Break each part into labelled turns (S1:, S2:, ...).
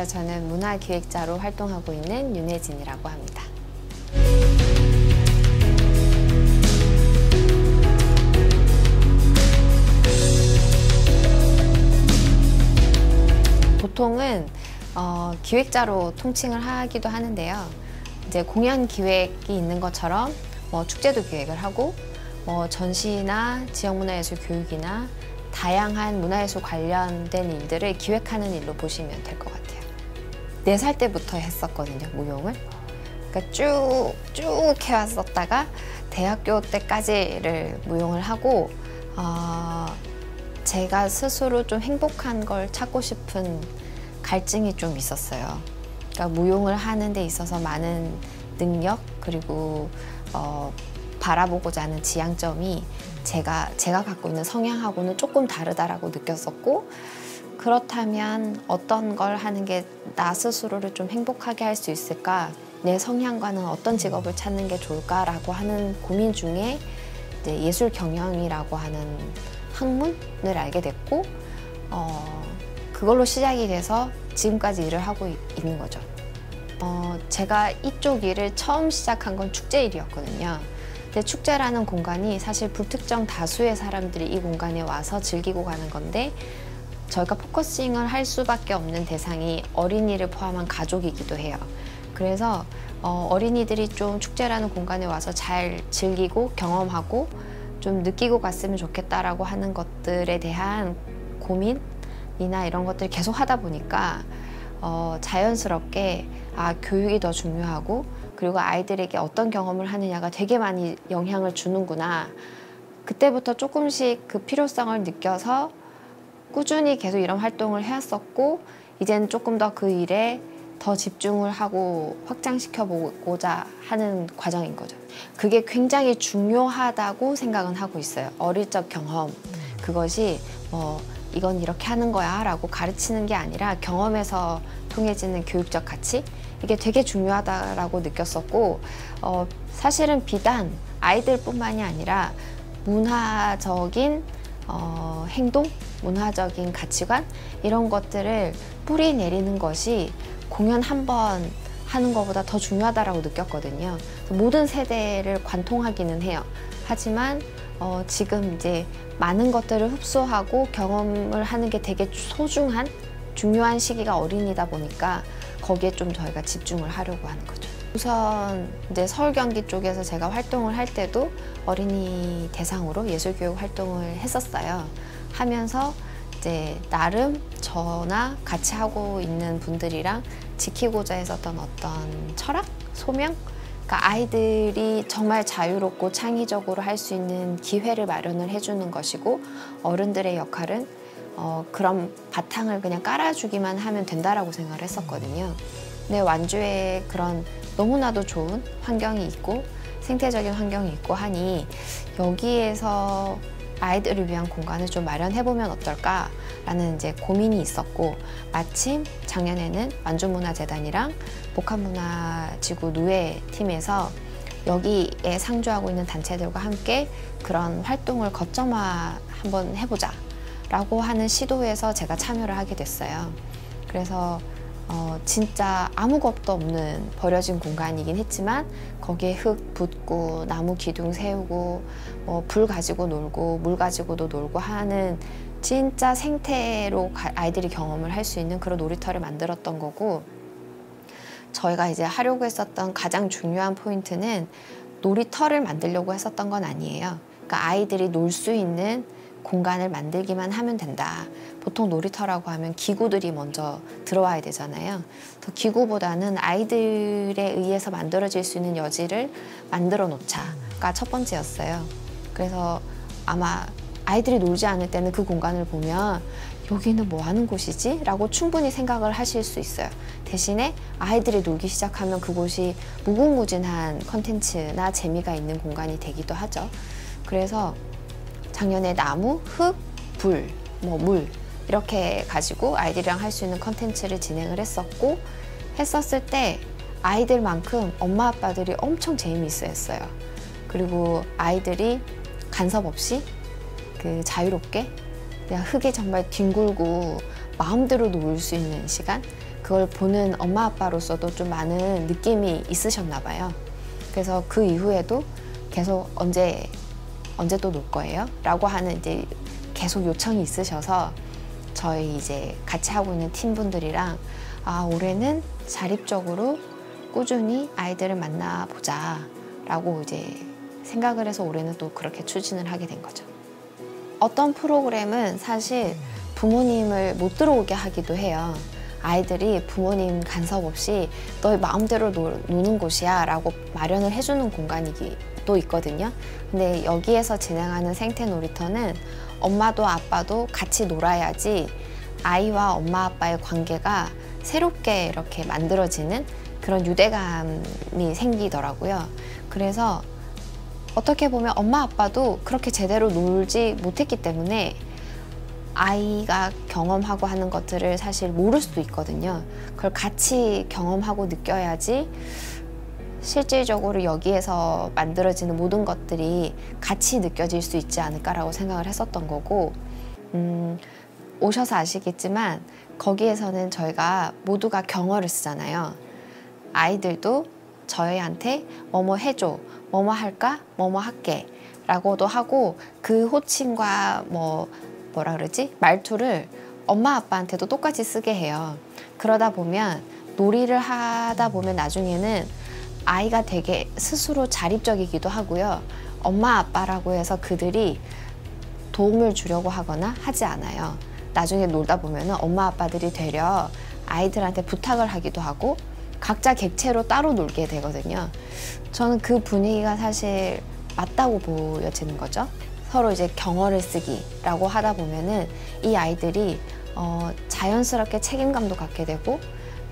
S1: 안녕하세요. 저는 문화기획자로 활동하고 있는 윤혜진이라고 합니다. 보통은 기획자로 통칭을 하기도 하는데요. 이제 공연 기획이 있는 것처럼 축제도 기획을 하고 전시나 지역문화예술 교육이나 다양한 문화예술 관련된 일들을 기획하는 일로 보시면 될 것 같아요. 4살 때부터 했었거든요, 무용을. 그러니까 쭉 해왔었다가 대학교 때까지를 무용을 하고 제가 스스로 좀 행복한 걸 찾고 싶은 갈증이 좀 있었어요. 그러니까 무용을 하는 데 있어서 많은 능력 그리고 바라보고자 하는 지향점이 제가 갖고 있는 성향하고는 조금 다르다라고 느꼈었고, 그렇다면 어떤 걸 하는 게 나 스스로를 좀 행복하게 할 수 있을까? 내 성향과는 어떤 직업을 찾는 게 좋을까라고 하는 고민 중에 이제 예술 경영이라고 하는 학문을 알게 됐고, 그걸로 시작이 돼서 지금까지 일을 하고 있는 거죠. 제가 이쪽 일을 처음 시작한 건 축제 일이었거든요. 근데 축제라는 공간이 사실 불특정 다수의 사람들이 이 공간에 와서 즐기고 가는 건데, 저희가 포커싱을 할 수밖에 없는 대상이 어린이를 포함한 가족이기도 해요. 그래서 어린이들이 좀 축제라는 공간에 와서 잘 즐기고 경험하고 좀 느끼고 갔으면 좋겠다라고 하는 것들에 대한 고민이나 이런 것들을 계속 하다 보니까 자연스럽게 교육이 더 중요하고, 그리고 아이들에게 어떤 경험을 하느냐가 되게 많이 영향을 주는구나. 그때부터 조금씩 그 필요성을 느껴서 꾸준히 계속 이런 활동을 해왔었고, 이제는 조금 더 그 일에 더 집중을 하고 확장시켜 보고자 하는 과정인 거죠. 그게 굉장히 중요하다고 생각은 하고 있어요. 어릴 적 경험, 그것이 이건 이렇게 하는 거야 라고 가르치는 게 아니라 경험에서 통해지는 교육적 가치, 이게 되게 중요하다라고 느꼈었고, 사실은 비단 아이들뿐만이 아니라 문화적인 행동, 문화적인 가치관, 이런 것들을 뿌리 내리는 것이 공연 한 번 하는 것보다 더 중요하다라고 느꼈거든요. 모든 세대를 관통하기는 해요. 하지만 지금 이제 많은 것들을 흡수하고 경험을 하는 게 되게 소중한, 중요한 시기가 어린이다 보니까 거기에 좀 저희가 집중을 하려고 하는 거죠. 우선 이제 서울 경기 쪽에서 제가 활동을 할 때도 어린이 대상으로 예술교육 활동을 했었어요. 하면서 이제 나름 저나 같이 하고 있는 분들이랑 지키고자 했었던 어떤 철학? 소명? 그러니까 아이들이 정말 자유롭고 창의적으로 할 수 있는 기회를 마련을 해주는 것이고, 어른들의 역할은 그런 바탕을 그냥 깔아주기만 하면 된다라고 생각을 했었거든요. 근데 완주에 그런 너무나도 좋은 환경이 있고 생태적인 환경이 있고 하니 여기에서 아이들을 위한 공간을 좀 마련해보면 어떨까라는 이제 고민이 있었고, 마침 작년에는 완주문화재단이랑 복합문화지구 누에팀에서 여기에 상주하고 있는 단체들과 함께 그런 활동을 거점화 한번 해보자 라고 하는 시도에서 제가 참여를 하게 됐어요. 그래서 진짜 아무것도 없는 버려진 공간이긴 했지만 거기에 흙 붓고 나무 기둥 세우고 불 가지고 놀고 물 가지고도 놀고 하는 진짜 생태로 아이들이 경험을 할 수 있는 그런 놀이터를 만들었던 거고, 저희가 이제 하려고 했었던 가장 중요한 포인트는 놀이터를 만들려고 했었던 건 아니에요. 그러니까 아이들이 놀 수 있는 공간을 만들기만 하면 된다. 보통 놀이터라고 하면 기구들이 먼저 들어와야 되잖아요. 더 기구보다는 아이들에 의해서 만들어질 수 있는 여지를 만들어 놓자가 첫 번째였어요. 그래서 아마 아이들이 놀지 않을 때는 그 공간을 보면 여기는 뭐 하는 곳이지? 라고 충분히 생각을 하실 수 있어요. 대신에 아이들이 놀기 시작하면 그곳이 무궁무진한 컨텐츠나 재미가 있는 공간이 되기도 하죠. 그래서 작년에 나무, 흙, 불, 물 이렇게 가지고 아이들이랑 할 수 있는 컨텐츠를 진행을 했었을 때 아이들만큼 엄마 아빠들이 엄청 재미있어 했어요. 그리고 아이들이 간섭 없이 자유롭게 그냥 흙에 정말 뒹굴고 마음대로 놀 수 있는 시간, 그걸 보는 엄마 아빠로서도 좀 많은 느낌이 있으셨나 봐요. 그래서 그 이후에도 계속 언제 또 놀 거예요? 라고 하는 이제 계속 요청이 있으셔서 저희 이제 같이 하고 있는 팀분들이랑 올해는 자립적으로 꾸준히 아이들을 만나보자 라고 이제 생각을 해서 올해는 또 그렇게 추진을 하게 된 거죠. 어떤 프로그램은 사실 부모님을 못 들어오게 하기도 해요. 아이들이 부모님 간섭 없이 너의 마음대로 노는 곳이야 라고 마련을 해주는 공간이기도 있거든요. 근데 여기에서 진행하는 생태 놀이터는 엄마도 아빠도 같이 놀아야지 아이와 엄마 아빠의 관계가 새롭게 이렇게 만들어지는 그런 유대감이 생기더라고요. 그래서 어떻게 보면 엄마 아빠도 그렇게 제대로 놀지 못했기 때문에 아이가 경험하고 하는 것들을 사실 모를 수도 있거든요. 그걸 같이 경험하고 느껴야지 실질적으로 여기에서 만들어지는 모든 것들이 같이 느껴질 수 있지 않을까라고 생각을 했었던 거고, 오셔서 아시겠지만 거기에서는 저희가 모두가 경어를 쓰잖아요. 아이들도 저희한테 뭐뭐 해줘, 뭐뭐 할까, 뭐뭐 할게 라고도 하고, 그 호칭과 뭐라 그러지? 말투를 엄마 아빠한테도 똑같이 쓰게 해요. 그러다 보면 놀이를 하다 보면 나중에는 아이가 되게 스스로 자립적이기도 하고요. 엄마 아빠라고 해서 그들이 도움을 주려고 하거나 하지 않아요. 나중에 놀다 보면 엄마 아빠들이 되려 아이들한테 부탁을 하기도 하고 각자 객체로 따로 놀게 되거든요. 저는 그 분위기가 사실 맞다고 보여지는 거죠. 서로 이제 경어를 쓰기라고 하다 보면은 이 아이들이 자연스럽게 책임감도 갖게 되고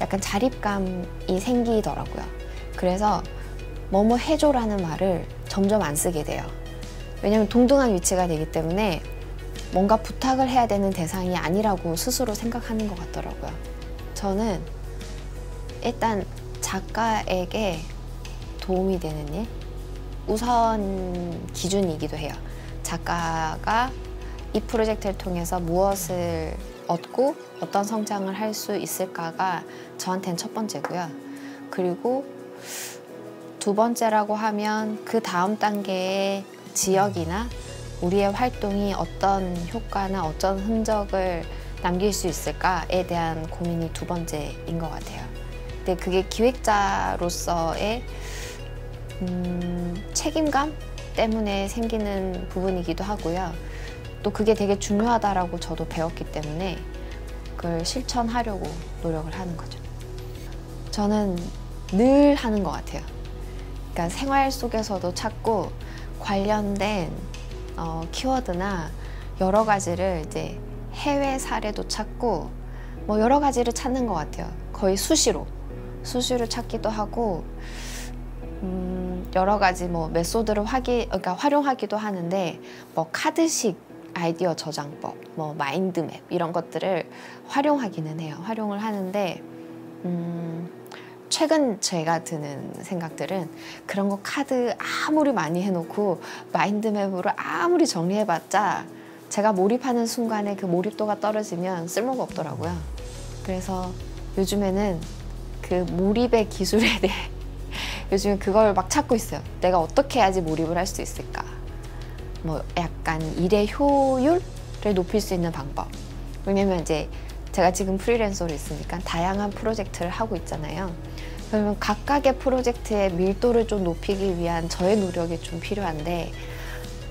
S1: 약간 자립감이 생기더라고요. 그래서 뭐뭐 해줘라는 말을 점점 안 쓰게 돼요. 왜냐면 동등한 위치가 되기 때문에 뭔가 부탁을 해야 되는 대상이 아니라고 스스로 생각하는 것 같더라고요. 저는 일단 작가에게 도움이 되는 일, 우선 기준이기도 해요. 작가가 이 프로젝트를 통해서 무엇을 얻고 어떤 성장을 할 수 있을까가 저한테는 첫 번째고요. 그리고 두 번째라고 하면 그 다음 단계의 지역이나 우리의 활동이 어떤 효과나 어떤 흔적을 남길 수 있을까에 대한 고민이 두 번째인 것 같아요. 근데 그게 기획자로서의 책임감 때문에 생기는 부분이기도 하고요. 또 그게 되게 중요하다라고 저도 배웠기 때문에 그걸 실천하려고 노력을 하는 거죠. 저는 늘 하는 것 같아요. 그러니까 생활 속에서도 찾고 관련된 키워드나 여러 가지를 이제 해외 사례도 찾고 뭐 여러 가지를 찾는 것 같아요. 거의 수시로 찾기도 하고 여러 가지 뭐 메소드를 그러니까 활용하기도 하는데 뭐 카드식 아이디어 저장법, 뭐 마인드맵 이런 것들을 활용하기는 해요. 활용을 하는데 최근 제가 드는 생각들은 그런 거 카드 아무리 많이 해놓고 마인드맵으로 아무리 정리해봤자 제가 몰입하는 순간에 그 몰입도가 떨어지면 쓸모가 없더라고요. 그래서 요즘에는 그 몰입의 기술에 대해 요즘에 그걸 막 찾고 있어요. 내가 어떻게 해야지 몰입을 할 수 있을까? 뭐 약간 일의 효율을 높일 수 있는 방법. 왜냐면 이제 제가 지금 프리랜서로 있으니까 다양한 프로젝트를 하고 있잖아요. 그러면 각각의 프로젝트의 밀도를 좀 높이기 위한 저의 노력이 좀 필요한데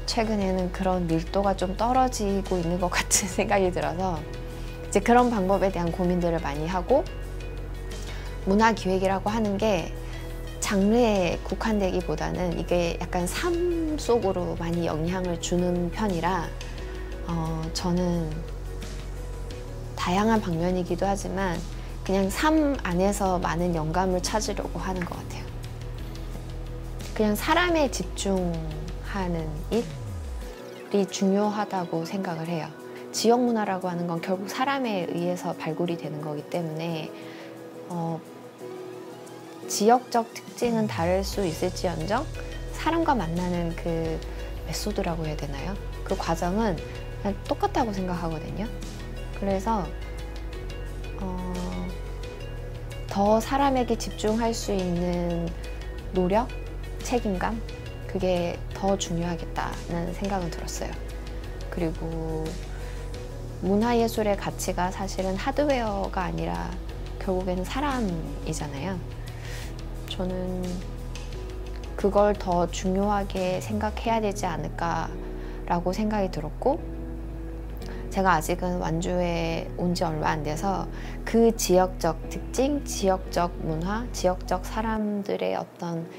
S1: 최근에는 그런 밀도가 좀 떨어지고 있는 것 같은 생각이 들어서 이제 그런 방법에 대한 고민들을 많이 하고, 문화기획이라고 하는 게 장르에 국한되기보다는 이게 약간 삶 속으로 많이 영향을 주는 편이라 저는 다양한 방면이기도 하지만 그냥 삶 안에서 많은 영감을 찾으려고 하는 것 같아요. 그냥 사람에 집중하는 일이 중요하다고 생각을 해요. 지역 문화라고 하는 건 결국 사람에 의해서 발굴이 되는 거기 때문에 지역적 특징은 다를 수 있을지언정 사람과 만나는 그 메소드라고 해야 되나요? 그 과정은 그냥 똑같다고 생각하거든요. 그래서 더 사람에게 집중할 수 있는 노력, 책임감, 그게 더 중요하겠다는 생각은 들었어요. 그리고 문화예술의 가치가 사실은 하드웨어가 아니라 결국에는 사람이잖아요. 저는 그걸 더 중요하게 생각해야 되지 않을까라고 생각이 들었고, 제가 아직은 완주에 온 지 얼마 안 돼서 그 지역적 특징, 지역적 문화, 지역적 사람들의 어떤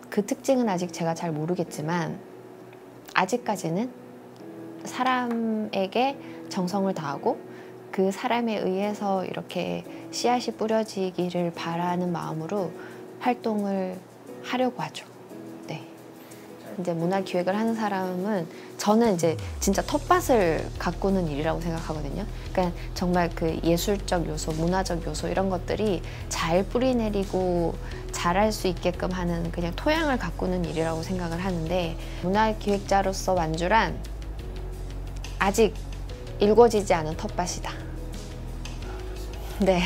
S1: 그 특징은 아직 제가 잘 모르겠지만, 아직까지는 사람에게 정성을 다하고 그 사람에 의해서 이렇게 씨앗이 뿌려지기를 바라는 마음으로 활동을 하려고 하죠. 네. 이제 문화 기획을 하는 사람은 저는 이제 진짜 텃밭을 가꾸는 일이라고 생각하거든요. 그러니까 정말 그 예술적 요소, 문화적 요소 이런 것들이 잘 뿌리내리고 잘할 수 있게끔 하는 그냥 토양을 가꾸는 일이라고 생각을 하는데, 문화 기획자로서 완주란 아직 일궈지지 않은 텃밭이다. 네.